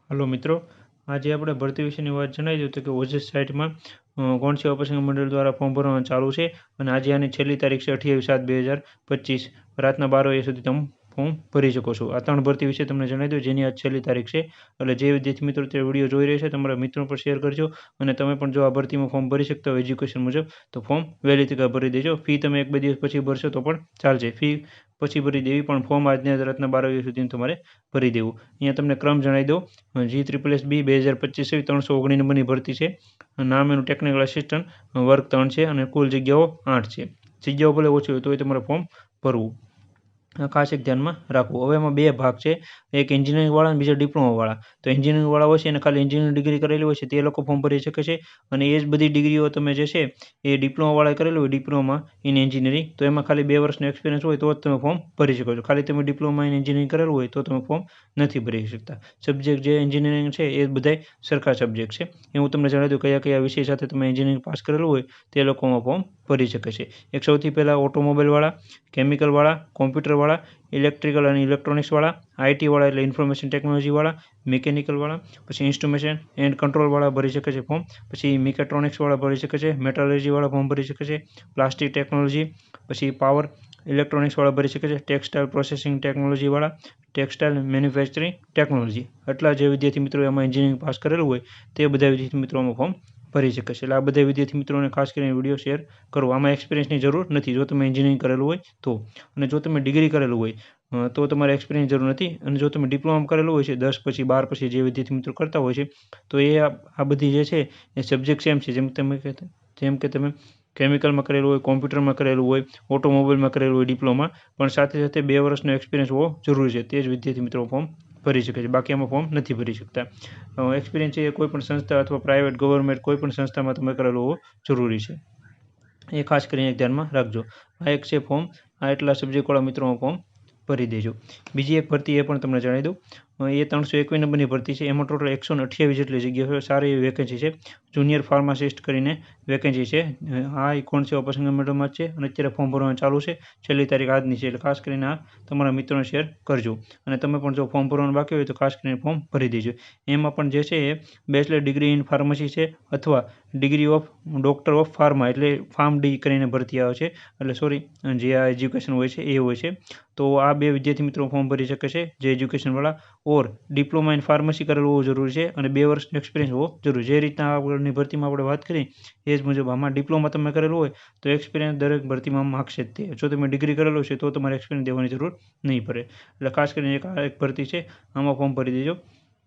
Hello मित्रों, आज આપણે ભરતી વિશેની વાત જણાવી દઉં તો કે ઓજસ સાઇટમાં કોણ સેવા પસંદ મંડળ દ્વારા ફોર્મ ભરવાનું ચાલુ છે અને આજે આની છેલ્લી તારીખ છે 28/7/2025 રાતના 12 વાગ્યા સુધી તમે ફોર્મ ભરી શકો છો। આ ત્રણ ભરતી વિશે તમને જણાવી દઉં જેની આજ છેલ્લી તારીખ છે, એટલે જે વિદ્યાર્થી મિત્રો તે વિડીયો જોઈ રહ્યા છે તમારા મિત્રો પર શેર કરજો અને તમે પણ જો આ ભરતીમાં ફોર્મ ભરી શકતા હોય એજ્યુકેશન મુજબ તો ફોર્મ વહેલી તકે ભરી દેજો। ફી તમે 1-2 દિવસ પછી ભરશો તો પણ ચાલશે, ફી પછી ભરી દેવી પણ ફોર્મ આજની રાતના 12 વાગ્યા સુધી તમારે ભરી દેવું। અહીંયા તમને ક્રમ જણાવી દઉં, GSSB 2025 319 નંબરની ભરતી છે। નામ એનું ટેકનિકલ આસિસ્ટન્ટ, વર્ગ 3 છે અને કુલ જગ્યાઓ 8 છે। જગ્યાઓ ભલે ઓછી હોય તોય તમારે ફોર્મ ભરવું, ખાસ એક ધ્યાનમાં રાખવું। હવે એમાં બે ભાગ છે, એક એન્જિનિયરિંગવાળા અને બીજા ડિપ્લોમાવાળા। તો એન્જિનિયરિંગવાળા હોય છે અને ખાલી એન્જિનિયરિંગ ડિગ્રી કરેલી હોય છે તે લોકો ફોર્મ ભરી શકે છે અને એ જ બધી ડિગ્રીઓ તમે જે છે એ ડિપ્લોમાવાળાએ કરેલું હોય, ડિપ્લોમા ઇન એન્જિનિયરિંગ, તો એમાં ખાલી 2 વર્ષનો એક્સપિરિયન્સ હોય તો જ તમે ફોર્મ ભરી શકો છો। ખાલી તમે ડિપ્લોમા ઇન એન્જિનિયરિંગ કરેલું હોય તો તમે ફોર્મ નથી ભરી શકતા। સબ્જેક્ટ જે એન્જિનિયરિંગ છે એ બધાય સરખા સબ્જેક્ટ છે। એ હું તમને જણાવી દઉં કયા કયા વિષય સાથે તમે એન્જિનિયરિંગ પાસ કરેલું હોય તે લોકોમાં ફોર્મ ભરી શકે છે। એક સૌથી પહેલાં ઓટોમોબાઈલવાળા, કેમિકલવાળા, કોમ્પ્યુટરવાળા, ઇલેક્ટ્રિકલ અને ઇલેક્ટ્રોનિક્સવાળા, આઈટીવાળા એટલે ઇન્ફોર્મેશન ટેકનોલોજીવાળા, મિકેનિકલવાળા, પછી ઇન્સ્ટ્રુમેશન એન્ડ કંટ્રોલવાળા ભરી શકે છે ફોર્મ, પછી મિકેટ્રોનિક્સવાળા ભરી શકે છે, મેટાલર્જીવાળા ફોર્મ ભરી શકે છે, પ્લાસ્ટિક ટેકનોલોજી, પછી પાવર ઇલેક્ટ્રોનિક્સવાળા ભરી શકે છે, ટેક્સટાઇલ પ્રોસેસિંગ ટેકનોલોજીવાળા, ટેક્સટાઇલ મેન્યુફેક્ચરિંગ ટેકનોલોજી, એટલા જે વિદ્યાર્થી મિત્રો એમાં એન્જિનિયરિંગ પાસ કરેલું હોય તે બધા વિદ્યાર્થી મિત્રોમાં ફોર્મ ભરી શકે છે। એટલે આ બધા વિદ્યાર્થી મિત્રોને ખાસ કરીને વિડીયો શેર કરો। આમાં એક્સપિરિયન્સની જરૂર નથી જો તમે એન્જિનિયરિંગ કરેલું હોય તો, અને જો તમે ડિગ્રી કરેલું હોય તો તમારે એક્સપિરિયન્સ જરૂર નથી, અને જો તમે ડિપ્લોમા કરેલું હોય છે 10 પછી 12 પછી જે વિદ્યાર્થી મિત્રો કરતા હોય છે તો એ આ બધી જે છે એ સબ્જેક્ટ સેમ છે। જેમ કે તમે કેમિકલમાં કરેલું હોય, કોમ્પ્યુટરમાં કરેલું હોય, ઓટોમોબાઈલમાં કરેલું હોય ડિપ્લોમા, પણ સાથે સાથે 2 વર્ષનો એક્સપિરિયન્સ હોવો જરૂરી છે, તે જ વિદ્યાર્થી મિત્રો ફોર્મ ભરી શકે છે, બાકી આમાં ફોર્મ નથી ભરી શકતા। એક્સપિરિયન્સ એ કોઈ પણ સંસ્થા અથવા પ્રાઇવેટ ગવર્મેન્ટ કોઈ પણ સંસ્થામાં તમે કરેલું હોવો જરૂરી છે, એ ખાસ કરીને ધ્યાનમાં રાખજો। આ એક છે ફોર્મ, આ એટલા સબ્જેક્ટવાળા મિત્રોમાં ફોર્મ ભરી દેજો। બીજી એક ભરતી એ પણ તમને જણાવી દઉં, એ 321 નંબરની ભરતી છે। એમાં ટોટલ 128 જેટલી જગ્યાઓ છે, સારી એવી વેકેન્સી છે। જુનિયર ફાર્માસિસ્ટ કરીને વેકેન્સી છે। આ કોણ સેવા પસંદ મંડળમાં જ છે અને અત્યારે ફોર્મ ભરવાનું ચાલુ છે, છેલ્લી તારીખ આજની છે, એટલે ખાસ કરીને આ તમારા મિત્રોને શેર કરજો અને તમે પણ જો ફોર્મ ભરવાનું બાકી હોય તો ખાસ કરીને ફોર્મ ભરી દેજો। એમાં પણ જે છે એ બેચલર ડિગ્રી ઇન ફાર્મસી છે અથવા degree of doctor of pharma એટલે ફાર્મ ડી કરીને ભરતી આવે છે, એટલે સોરી જે આ એજ્યુકેશન હોય છે એ હોય છે। તો આ બે વિદ્યાર્થી મિત્રો ફોર્મ ભરી શકે છે જે એજ્યુકેશનવાળા ઓર ડિપ્લોમા ઇન ફાર્મસી કરેલું હોવું જરૂરી છે અને 2 વર્ષનો એક્સપિરિયન્સ હોવો જરૂરી છે। જે રીતના આગળની ભરતીમાં આપણે વાત કરી એ જ મુજબ આમાં ડિપ્લોમા તમે કરેલું હોય તો એક્સપિરિયન્સ દરેક ભરતીમાં માગશે જ તે। જો તમે ડિગ્રી કરેલું છે તો તમારે એક્સપિરિયન્સ દેવાની જરૂર નહીં પડે, એટલે ખાસ કરીને એક ભરતી છે આમાં ફોર્મ ભરી દેજો।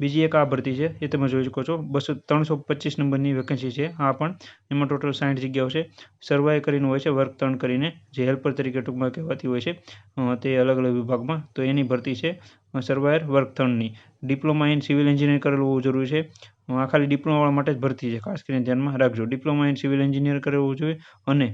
બીજી એક આ ભરતી છે એ તમે જોઈ શકો છો, 325 નંબરની વેકેન્સી છે આ પણ, એમાં ટોટલ 60 જગ્યાઓ છે। સર્વાઈ કરીને હોય છે, વર્ગ 3 કરીને, જે હેલ્પર તરીકે ટૂંકમાં કહેવાતી હોય છે, તે અલગ અલગ વિભાગમાં, તો એની ભરતી છે સર્વાયર વર્ગ 3ની। ડિપ્લોમા ઇન સિવિલ એન્જિનિયર કરેલું હોવું જરૂરી છે। આ ખાલી ડિપ્લોમાવાળા માટે જ ભરતી છે, ખાસ કરીને ધ્યાનમાં રાખજો। ડિપ્લોમા ઇન સિવિલ એન્જિનિયર કરેલું હોવું જોઈએ અને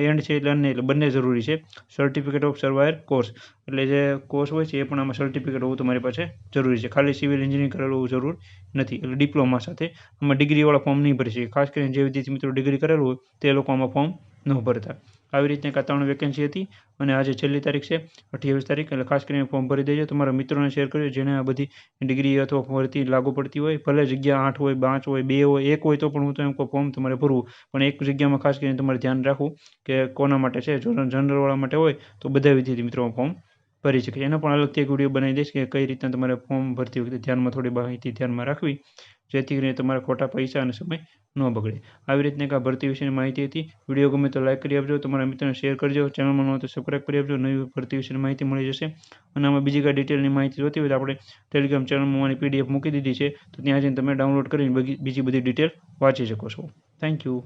એન્ડ છે એટલે બંને જરૂરી છે। સર્ટિફિકેટ ઓફ સર્વાયર કોર્સ એટલે જે કોર્સ હોય છે એ પણ આમાં સર્ટિફિકેટ હોવું તમારી પાસે જરૂરી છે, ખાલી સિવિલ એન્જિનિયરિંગ કરેલું હોવું જરૂર નથી। એટલે ડિપ્લોમા સાથે આમાં ડિગ્રીવાળા ફોર્મ નહીં ભરી શકે, ખાસ કરીને જે વિદ્યાર્થી મિત્રો ડિગ્રી કરેલું હોય તે લોકો આમાં ફોર્મ ન ભરતા। આવી રીતના એક 3 વેકેન્સી હતી અને આજે છેલ્લી તારીખ છે 28 તારીખ, એટલે ખાસ કરીને ફોર્મ ભરી દેજો। તમારા મિત્રોને શેર કરજો જેને આ બધી ડિગ્રી અથવા ભરતી લાગુ પડતી હોય, ભલે જગ્યા 8 હોય, 5 હોય, 2 હોય, 1 હોય તો પણ હું તો એમ કહું ફોર્મ તમારે ભરવું, પણ એક જગ્યામાં ખાસ કરીને તમારે ધ્યાન રાખવું કે કોના માટે છે। જો જનરલવાળા માટે હોય તો બધા વિદ્યાર્થી મિત્રોમાં ફોર્મ ભરી શકે છે। એનો પણ અલગથી એક વિડીયો બનાવી દઈશ કે કઈ રીતના તમારે ફોર્મ ભરતી વખતે ધ્યાનમાં થોડી માહિતી ધ્યાનમાં રાખવી જેથી કરીને તમારા ખોટા પૈસા અને સમય ન બગડે। આવી રીતના એક આ ભરતી વિશેની માહિતી હતી। વિડીયો ગમે તો લાઈક કરી આપજો, તમારા મિત્રોને શેર કરજો, ચેનલમાં ન હોય તો સબસ્ક્રાઈબ કરી આપજો, નવી ભરતી વિશેની માહિતી મળી જશે। અને આમાં બીજી કાંઈ ડિટેલની માહિતી જોતી હોય તો આપણે ટેલિગ્રામ ચેનલમાં મારી PDF મૂકી દીધી છે, તો ત્યાં જઈને તમે ડાઉનલોડ કરીને બીજી બધી ડિટેલ વાંચી શકો છો। Thank you.